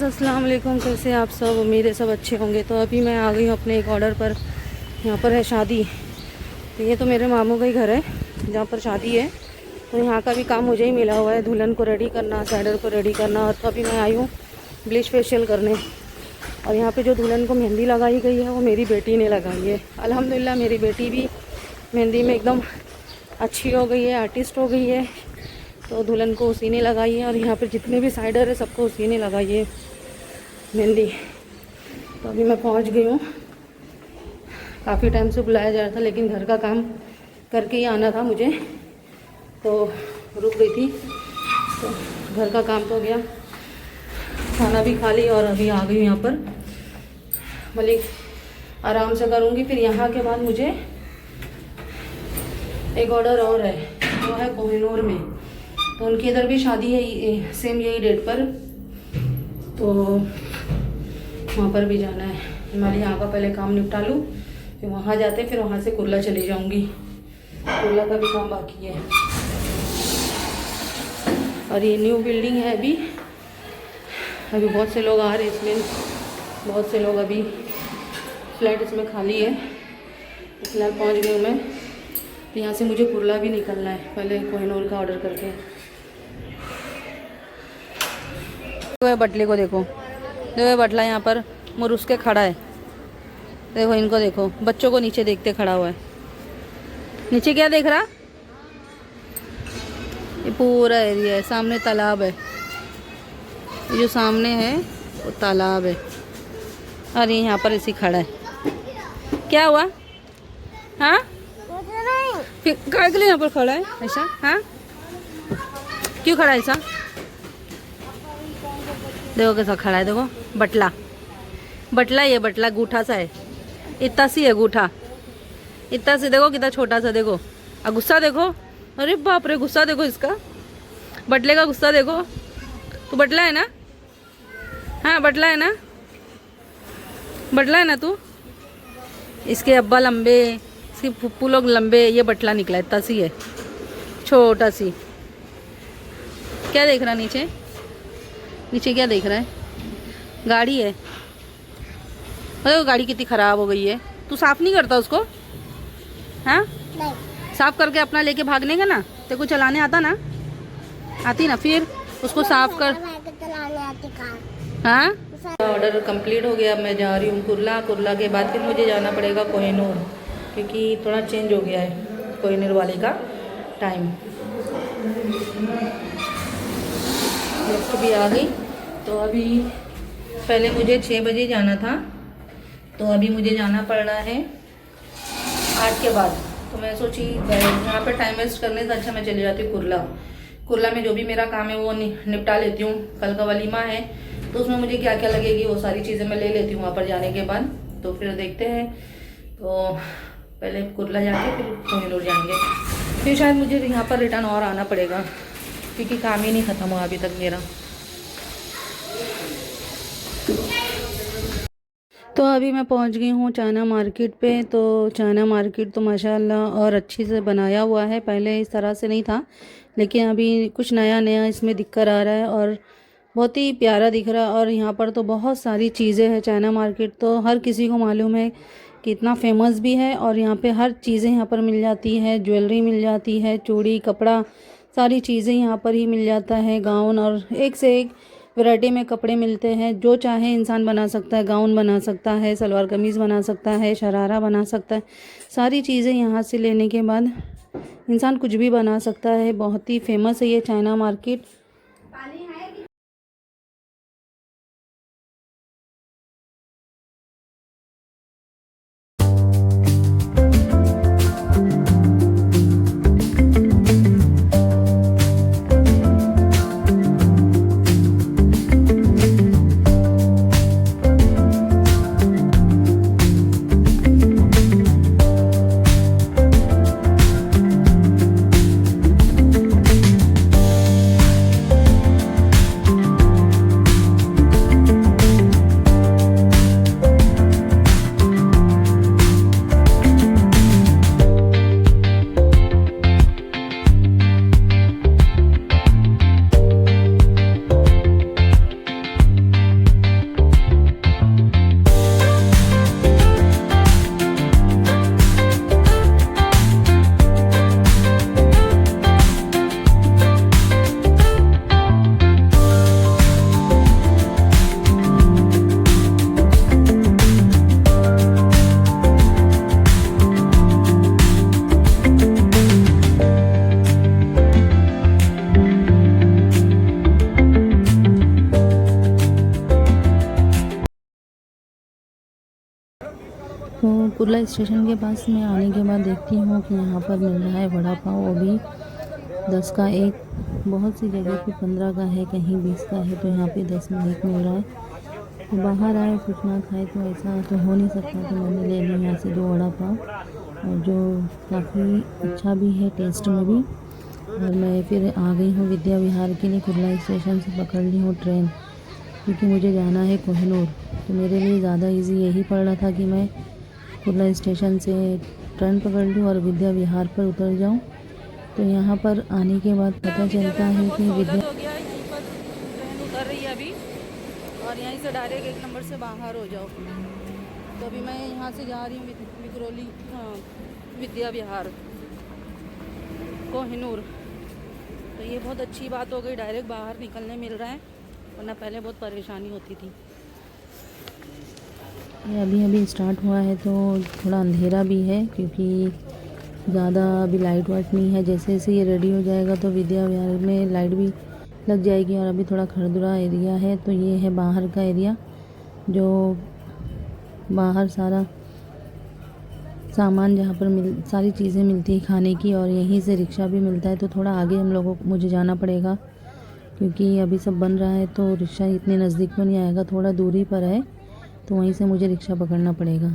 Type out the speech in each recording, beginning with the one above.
अस्सलाम वालेकुम। कैसे आप सब? उम्मीद है सब अच्छे होंगे। तो अभी मैं आ गई हूँ अपने एक ऑर्डर पर। यहाँ पर है शादी। तो ये तो मेरे मामू का ही घर है जहाँ पर शादी है। तो यहाँ का भी काम मुझे ही मिला हुआ है, दुल्हन को रेडी करना, साइडर को रेडी करना। और तो अभी मैं आई हूँ ब्लीच फेशियल करने। और यहाँ पे जो दुल्हन को मेहंदी लगाई गई है वो मेरी बेटी ने लगाई है। अल्हम्दुलिल्लाह मेरी बेटी भी मेहंदी में एकदम अच्छी हो गई है, आर्टिस्ट हो गई है। तो दुल्हन को उसी ने लगाई है और यहाँ पर जितने भी साइडर है सबको उसी ने लगाई है मेहंदी। तो अभी मैं पहुँच गई हूँ। काफ़ी टाइम से बुलाया जा रहा था लेकिन घर का काम करके ही आना था मुझे, तो रुक गई थी। तो घर का काम तो हो गया, खाना भी खा ली और अभी आ गई यहाँ पर। भले आराम से करूँगी। फिर यहाँ के बाद मुझे एक ऑर्डर और है, वो है कोहिनूर में। तो उनकी इधर भी शादी है सेम यही डेट पर, तो वहाँ पर भी जाना है। हमारे यहाँ का पहले काम निपटा लूँ, फिर वहाँ जाते, फिर वहाँ से कुर्ला चली जाऊँगी। कुर्ला का भी काम बाकी है। और ये न्यू बिल्डिंग है। अभी बहुत से लोग आ रहे हैं इसमें, बहुत से लोग अभी फ्लैट इसमें खाली है। फिलहाल पहुँच गई हूँ मैं। तो यहाँ से मुझे कुर्ला भी निकलना है, पहले कोहिनूर का ऑर्डर करके। बटले को देखो, देखो बटला यहाँ पर मुरुस के खड़ा है। देखो इनको देखो, बच्चों को नीचे देखते खड़ा हुआ है। नीचे क्या देख रहा? ये पूरा एरिया है, सामने तालाब है। ये जो सामने है वो तालाब है और ये यहाँ पर इसी खड़ा है। क्या हुआ? हाँ फिर काय के लिए यहाँ पर खड़ा है ऐसा? हाँ क्यों खड़ा है ऐसा? देखो कैसा खड़ा है। देखो बटला ये बटला गूठा सा है, इतना सी है गूठा, इतना सी। देखो कितना छोटा सा। देखो और गुस्सा देखो, अरे बाप रे गुस्सा देखो इसका, बटले का गुस्सा देखो। तू बटला है ना? हाँ बटला है ना, बटला है ना तू? इसके अब्बा लंबे, इसके फुप्पू लोग लंबे, ये बटला निकला इतना सी है, छोटा सी। क्या देख रहा नीचे? नीचे क्या देख रहा है? गाड़ी है। अरे गाड़ी कितनी ख़राब हो गई है। तू साफ़ नहीं करता उसको? हाँ नहीं। साफ़ करके अपना लेके भागने का ना। तेरे को चलाने आता ना? आती ना, फिर उसको साफ़ कर। हाँ ऑर्डर कंप्लीट हो गया। अब मैं जा रही हूँ कुर्ला के बाद फिर मुझे जाना पड़ेगा कोहिनूर, क्योंकि थोड़ा चेंज हो गया है कोहिनूर वाले का टाइम। नेक्स्ट भी आ गई। तो अभी पहले मुझे 6 बजे जाना था, तो अभी मुझे जाना पड़ रहा है 8 के बाद। तो मैं सोची यहाँ पर टाइम वेस्ट करने से अच्छा मैं चली जाती हूँ कुर्ला में जो भी मेरा काम है वो निपटा लेती हूँ। कल का वलीमा है तो उसमें मुझे क्या क्या लगेगी वो सारी चीज़ें मैं ले लेती हूँ वहाँ पर जाने के बाद। तो फिर देखते हैं। तो पहले कुर्ला जाके फिर कोहिनूर जाएंगे। फिर शायद मुझे यहाँ पर रिटर्न और आना पड़ेगा, क्योंकि काम ही नहीं ख़त्म हुआ अभी तक मेरा। तो अभी मैं पहुंच गई हूँ चाइना मार्केट पे। तो चाइना मार्केट तो माशाल्लाह और अच्छी से बनाया हुआ है, पहले इस तरह से नहीं था, लेकिन अभी कुछ नया नया इसमें दिखकर आ रहा है और बहुत ही प्यारा दिख रहा है। और यहाँ पर तो बहुत सारी चीज़ें हैं। चाइना मार्केट तो हर किसी को मालूम है कि इतना फेमस भी है, और यहाँ पे हर चीज़ें यहाँ पर मिल जाती है। ज्वेलरी मिल जाती है, चूड़ी, कपड़ा, सारी चीज़ें यहाँ पर ही मिल जाता है। गाउन और एक से एक वैरायटी में कपड़े मिलते हैं। जो चाहे इंसान बना सकता है, गाउन बना सकता है, सलवार कमीज़ बना सकता है, शरारा बना सकता है। सारी चीज़ें यहाँ से लेने के बाद इंसान कुछ भी बना सकता है। बहुत ही फेमस है ये चाइना मार्केट। कुर्ला स्टेशन के पास में आने के बाद देखती हूँ कि यहाँ पर मिल रहा है वड़ा पाव, वो भी 10 का एक। बहुत सी जगह पे 15 का है, कहीं 20 का है, तो यहाँ पे 10 में एक मिल रहा है। तो बाहर आए कुछ ना खाए तो ऐसा तो हो नहीं सकता, तो मैंने ले लिया यहाँ से 2 वड़ा पाव, और जो काफ़ी अच्छा भी है टेस्ट में भी। और मैं फिर आ गई हूँ विद्या विहार के लिए। कुर्ला स्टेशन से पकड़ ली हूँ ट्रेन, क्योंकि मुझे जाना है कोहिनूर। तो मेरे लिए ज़्यादा इजी यही पड़ रहा था कि मैं कुर्ला स्टेशन से ट्रेन पकड़ लूँ और विद्या विहार पर उतर जाऊँ। तो यहाँ पर आने के बाद पता चलता है कि विद्या हो गया, यहीं पर ट्रेन उतर रही है अभी, और यहीं से डायरेक्ट 1 नंबर से बाहर हो जाओ। तो अभी मैं यहाँ से जा रही हूँ विक्रोली, हाँ, विद्या विहार कोहिनूर। तो ये बहुत अच्छी बात हो गई, डायरेक्ट बाहर निकलने मिल रहा है, वरना पहले बहुत परेशानी होती थी। ये अभी अभी स्टार्ट हुआ है तो थोड़ा अंधेरा भी है, क्योंकि ज़्यादा अभी लाइट वाइट नहीं है। जैसे जैसे ये रेडी हो जाएगा तो विद्या विहार में लाइट भी लग जाएगी। और अभी थोड़ा खरदुरा एरिया है, तो ये है बाहर का एरिया, जो बाहर सारा सामान जहाँ पर सारी चीज़ें मिलती है खाने की, और यहीं से रिक्शा भी मिलता है। तो थोड़ा आगे हम लोगों को मुझे जाना पड़ेगा, क्योंकि अभी सब बन रहा है, तो रिक्शा इतने नज़दीक में नहीं आएगा, थोड़ा दूरी पर है, तो वहीं से मुझे रिक्शा पकड़ना पड़ेगा।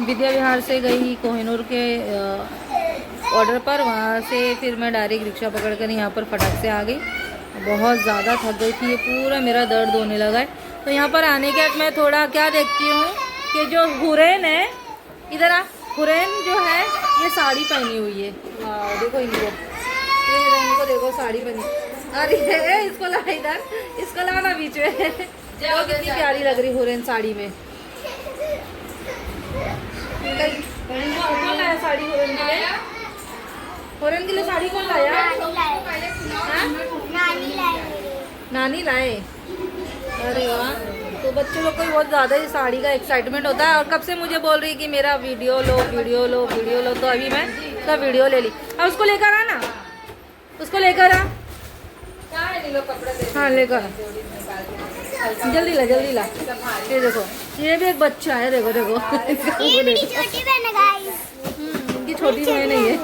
विद्या विहार से गई कोहिनूर के ऑर्डर पर, वहाँ से फिर मैं डायरेक्ट रिक्शा पकड़ कर यहाँ पर फटाक से आ गई। बहुत ज़्यादा थक गई थी, ये पूरा मेरा दर्द होने लगा है। तो यहाँ पर आने के बाद मैं थोड़ा क्या देखती हूँ कि जो हुरैन है, इधर आ, हुरैन जो है ये साड़ी पहनी हुई है। देखो इनको, ये हिरोइन को देखो साड़ी पहनी। अरे इसको ला इधर, इसको ला ना बीच में। वो कितनी प्यारी लग रही हुरैन साड़ी में। कौन लाया साड़ी हुरैन के लिए? हुरैन के लिए साड़ी कौन लाया? नानी लाए। अरे वाह, तो बच्चों लोग को भी बहुत ज़्यादा ही साड़ी का एक्साइटमेंट होता है, और कब से मुझे बोल रही कि मेरा वीडियो लो वीडियो लो वीडियो लो। तो अभी मैं उसका वीडियो ले ली। अब उसको लेकर आ ना, उसको लेकर आ। हाँ लेकर जल्दी ला जल्दी ला। ये देखो, ये भी एक बच्चा है, देखो देखो, इनकी छोटी बहन है।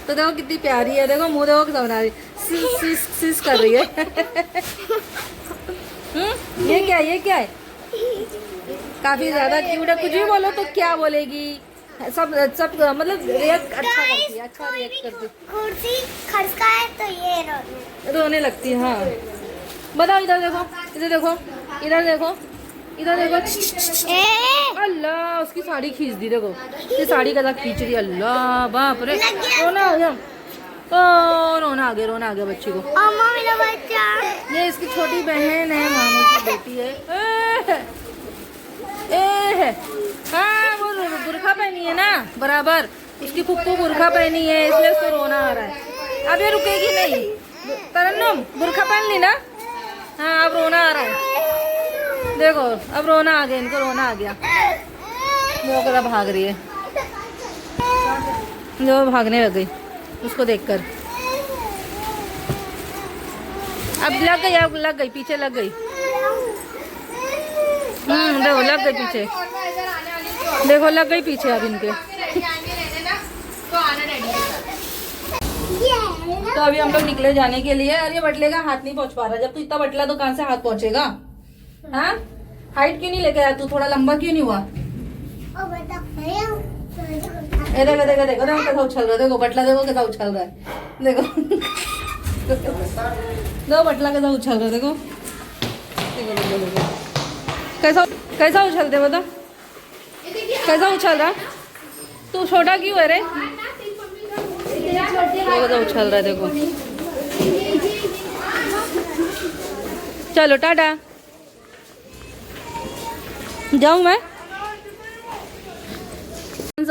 तो देखो कितनी प्यारी है, देखो मुँह देखो कितना बना रही, सिस सिस कर रही है। ये क्या है? काफी ज्यादा क्यूट है, कुछ भी बोलो तो क्या बोलेगी, सब मतलब रिएक्ट अच्छा करती है, अच्छा रिएक्ट करती है। कुर्सी खड़का है तो ये रोने लगती है। हाँ बताओ, इधर देखो, इधर देखो, इधर देखो, इधर देखो। अल्लाह, उसकी साड़ी खींच दी, देखो ये साड़ी का खींच रही है। अल्लाह बाप रे, रोना आ गया, रोना आ गया बच्ची को। मेरा बच्चा, ये इसकी छोटी बहन है, मामू की बेटी है। हाँ वो बुरखा पहनी है ना, बराबर उसकी फुप्पू बुरखा पहनी है, इसलिए उसको रोना आ रहा है। अब ये रुकेगी नहीं। तरन्नुम बुरखा पहन ली ना, हाँ अब रोना आ रहा है। देखो अब रोना आ गया, इनको रोना आ गया। वो करा भाग रही है, जो भागने लग गई उसको देखकर। अब लग गई पीछे लग गई। देखो लग गई पीछे, देखो लग गई पीछे अब इनके। तो अभी हम लोग निकले जाने के लिए। अरे बटले का हाथ नहीं पहुंच पा रहा, जब तू इतना बटला तो कहाँ से हाथ पहुंचेगा? हाँ हाइट क्यों नहीं लेके आया तू, थोड़ा लंबा क्यों नहीं हुआ? देखो देखो देखो देखो कैसा उछल रहा है, देखो बटला देखो कैसा उछल रहा है, देखो दो बटला कैसा उछल रहा है, देखो देखो देखो कैसा कैसा उछलते बता, कैसा उछल रहा। तू छोटा क्यों है रे? कैसा उछल रहा है देखो। चलो टाटा, जाऊँ मैं?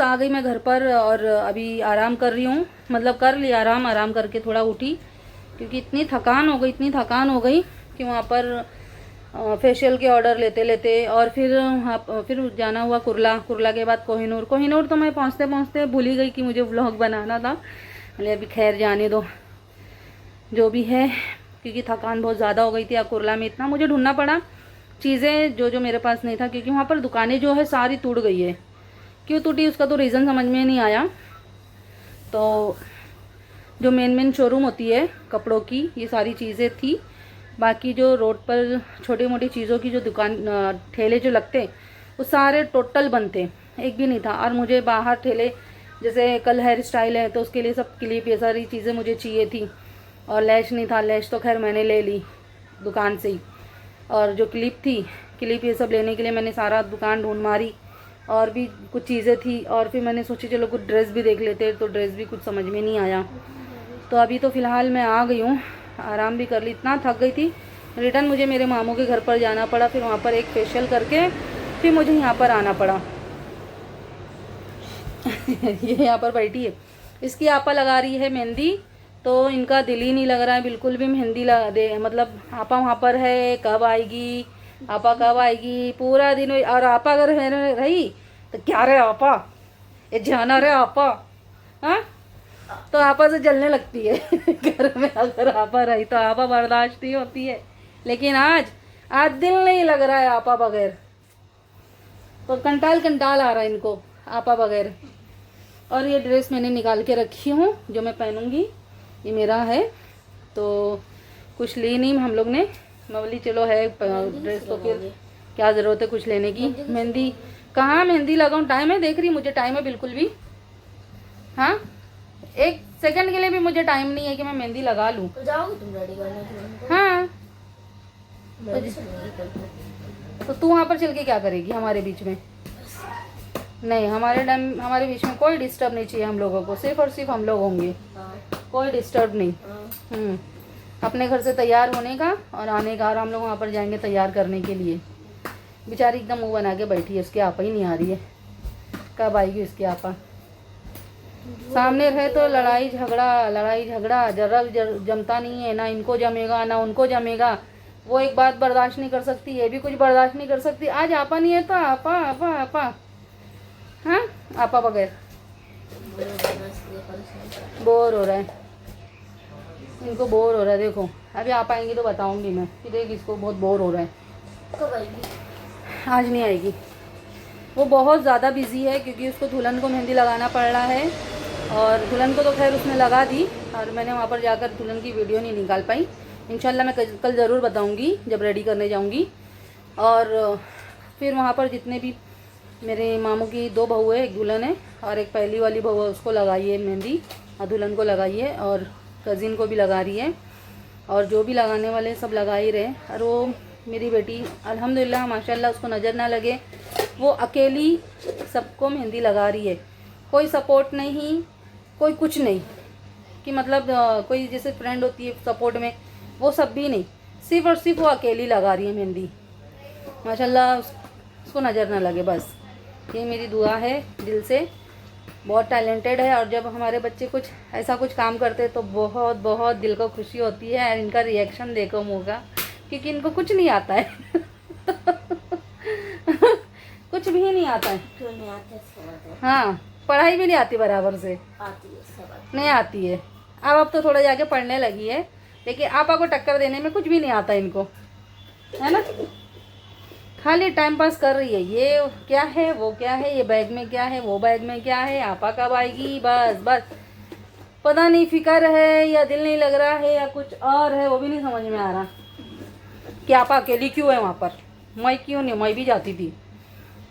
आ गई मैं घर पर, और अभी आराम कर रही हूँ, मतलब कर लिया आराम करके थोड़ा उठी, क्योंकि इतनी थकान हो गई कि वहाँ पर फेशियल के ऑर्डर लेते लेते, और फिर जाना हुआ कुर्ला के बाद कोहिनूर तो मैं पहुँचते पहुँचते भूल ही गई कि मुझे व्लॉग बनाना था। अरे अभी खैर जाने दो, जो भी है, क्योंकि थकान बहुत ज़्यादा हो गई थी। कुर्ला में इतना मुझे ढूंढना पड़ा, चीज़ें जो जो मेरे पास नहीं था, क्योंकि वहाँ पर दुकानें जो है सारी टूट गई है। क्यों टूटी उसका तो रीज़न समझ में नहीं आया। तो जो मेन शोरूम होती है कपड़ों की, ये सारी चीज़ें थी। बाकी जो रोड पर छोटी मोटी चीज़ों की जो दुकान ठेले जो लगते वो सारे टोटल बंद थे, एक भी नहीं था। और मुझे बाहर ठेले, जैसे कल हेयर स्टाइल है तो उसके लिए सब क्लिप ये सारी चीज़ें मुझे चाहिए थी, और लैश नहीं था। लैश तो खैर मैंने ले ली दुकान से ही, और जो क्लिप थी, क्लिप ये सब लेने के लिए मैंने सारा दुकान ढूंढ मारी। और भी कुछ चीज़ें थी, और फिर मैंने सोची चलो कुछ ड्रेस भी देख लेते, तो ड्रेस भी कुछ समझ में नहीं आया। तो अभी तो फ़िलहाल मैं आ गई हूँ, आराम भी कर ली, इतना थक गई थी। रिटर्न मुझे मेरे मामू के घर पर जाना पड़ा, फिर वहाँ पर एक फेशियल करके फिर मुझे यहाँ पर आना पड़ा। ये यहाँ पर बैठी है, इसकी आपा लगा रही है मेहंदी, तो इनका दिल ही नहीं लग रहा है बिल्कुल भी मेहंदी लगा दे। मतलब आपा वहाँ पर है, कब आएगी आपा, कब आएगी, पूरा दिन। और आपा अगर रही तो क्या रहे आपा, ये जाना रहे आपा, हाँ तो आपा से जलने लगती है। घर में अगर आपा रही तो आपा बर्दाश्त नहीं होती है, लेकिन आज दिल नहीं लग रहा है आपा बगैर, तो कंटाल आ रहा है इनको आपा बगैर। और ये ड्रेस मैंने निकाल के रखी हूँ जो मैं पहनूंगी, ये मेरा है, तो कुछ ली नहीं हम लोग ने। मैं बोली चलो है ड्रेस तो फिर क्या ज़रूरत है कुछ लेने की। मेहंदी कहाँ मेहंदी लगाऊँ, टाइम है, देख रही मुझे टाइम है बिल्कुल भी, हाँ एक सेकंड के लिए भी मुझे टाइम नहीं है कि मैं मेहंदी लगा लूँ। तो जाओगी तुम रेडी करने? हाँ तो तू वहाँ पर चल के क्या करेगी हमारे बीच में? नहीं, हमारे बीच में कोई डिस्टर्ब नहीं चाहिए हम लोगों को, सिर्फ और सिर्फ हम लोग होंगे, कोई डिस्टर्ब नहीं। अपने घर से तैयार होने का और आने का, और हम लोग वहाँ पर जाएंगे तैयार करने के लिए। बेचारी एकदम मुंह बना के बैठी है, उसकी आपा ही नहीं आ रही है, कब आएगी उसकी आपा। सामने रहे तो लड़ाई झगड़ा जरा जमता नहीं है, ना इनको जमेगा ना उनको जमेगा। वो एक बात बर्दाश्त नहीं कर सकती, ये भी कुछ बर्दाश्त नहीं कर सकती। आज आपा नहीं है तो आपा आपा आपा, हाँ आपा बगैर बोर हो रहा है, इनको बोर हो रहा है। देखो अभी आप आएंगी तो बताऊंगी मैं कि देख इसको बहुत बोर हो रहा है। कब आएगी? आज नहीं आएगी, वो बहुत ज़्यादा बिजी है, क्योंकि उसको दुल्हन को मेहंदी लगाना पड़ रहा है। और दुल्हन को तो खैर उसने लगा दी, और मैंने वहाँ पर जाकर दुल्हन की वीडियो नहीं निकाल पाई। इंशाल्लाह मैं कल ज़रूर बताऊंगी जब रेडी करने जाऊंगी। और फिर वहाँ पर जितने भी मेरे मामू की 2 बहू है, एक दुल्हन है और एक पहली वाली बहू है, उसको लगाई है मेहंदी, और दुल्हन को लगाई है, और कज़िन को भी लगा रही है, और जो भी लगाने वाले सब लगा ही रहे। और वो मेरी बेटी अल्हम्दुलिल्लाह माशाल्लाह, उसको नज़र ना लगे, वो अकेली सबको मेहंदी लगा रही है, कोई सपोर्ट नहीं, कोई कुछ नहीं कि मतलब कोई जैसे फ्रेंड होती है सपोर्ट में, वो सब भी नहीं, सिर्फ और सिर्फ वो अकेली लगा रही है मेहंदी। माशाल्लाह उसको नज़र ना लगे, बस ये मेरी दुआ है दिल से। बहुत टैलेंटेड है, और जब हमारे बच्चे कुछ ऐसा कुछ काम करते हैं तो बहुत बहुत दिल को खुशी होती है। और इनका रिएक्शन देखो मुँह का, क्योंकि इनको कुछ नहीं आता है। कुछ भी नहीं आता है। क्यों नहीं आते? हाँ, पढ़ाई भी नहीं आती बराबर से, आती है, सब नहीं आती है। अब तो थोड़ा जाके पढ़ने लगी है, लेकिन आपा को टक्कर देने में कुछ भी नहीं आता इनको, है ना। खाली टाइम पास कर रही है, ये क्या है वो क्या है, ये बैग में क्या है वो बैग में क्या है, आपा कब आएगी, बस पता नहीं फिक्र है या दिल नहीं लग रहा है या कुछ और है, वो भी नहीं समझ में आ रहा कि आपा अकेली क्यों है वहाँ पर। मैं क्यों नहीं, मैं भी जाती थी,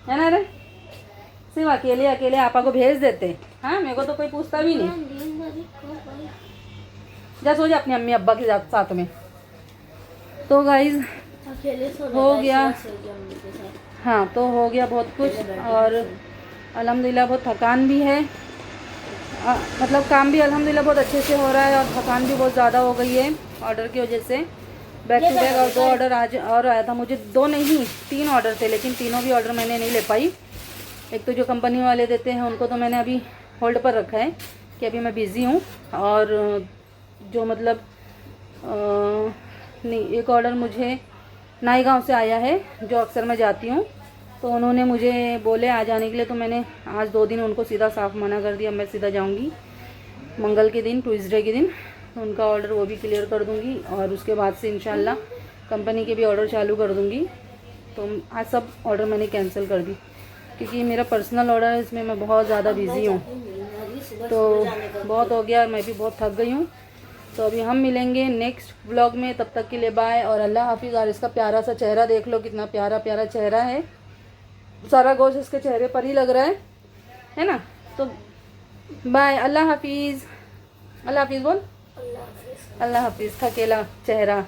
है ना रे। सिर्फ अकेले आपा को भेज देते, हाँ मेरे को तो कोई पूछता भी नहीं। जा सो जा अपनी अम्मी अब्बा के साथ में। तो गाइज हो गया, हाँ तो हो गया बहुत कुछ, और अल्हम्दुलिल्लाह बहुत थकान भी है, मतलब काम भी अल्हम्दुलिल्लाह बहुत अच्छे से हो रहा है, और थकान भी बहुत ज़्यादा हो गई है ऑर्डर की वजह से। बैक टू बैक और 2 ऑर्डर आज और आया था मुझे, 2 नहीं 3 ऑर्डर थे, लेकिन तीनों भी ऑर्डर मैंने नहीं ले पाई। एक तो जो कंपनी वाले देते हैं उनको तो मैंने अभी होल्ड पर रखा है कि अभी मैं बिज़ी हूँ, और जो मतलब नहीं, एक ऑर्डर मुझे नाई गाँव से आया है जो अक्सर मैं जाती हूँ, तो उन्होंने मुझे बोले आ जाने के लिए, तो मैंने आज 2 दिन उनको सीधा साफ मना कर दिया। मैं सीधा जाऊँगी मंगल के दिन, ट्यूसडे के दिन उनका ऑर्डर वो भी क्लियर कर दूँगी, और उसके बाद से इंशाल्लाह कंपनी के भी ऑर्डर चालू कर दूँगी। तो आज सब ऑर्डर मैंने कैंसिल कर दी, क्योंकि मेरा पर्सनल ऑर्डर है, इसमें मैं बहुत ज़्यादा बिज़ी हूँ, तो बहुत हो गया और मैं भी बहुत थक गई हूँ। तो अभी हम मिलेंगे नेक्स्ट व्लॉग में, तब तक के लिए बाय और अल्लाह हाफिज़। और इसका प्यारा सा चेहरा देख लो, कितना प्यारा प्यारा चेहरा है, सारा गोश्त इसके चेहरे पर ही लग रहा है ना। तो बाय, अल्लाह हाफिज़। अल्लाह हाफिज़ बोल, अल्लाह हाफिज़। खकेला चेहरा।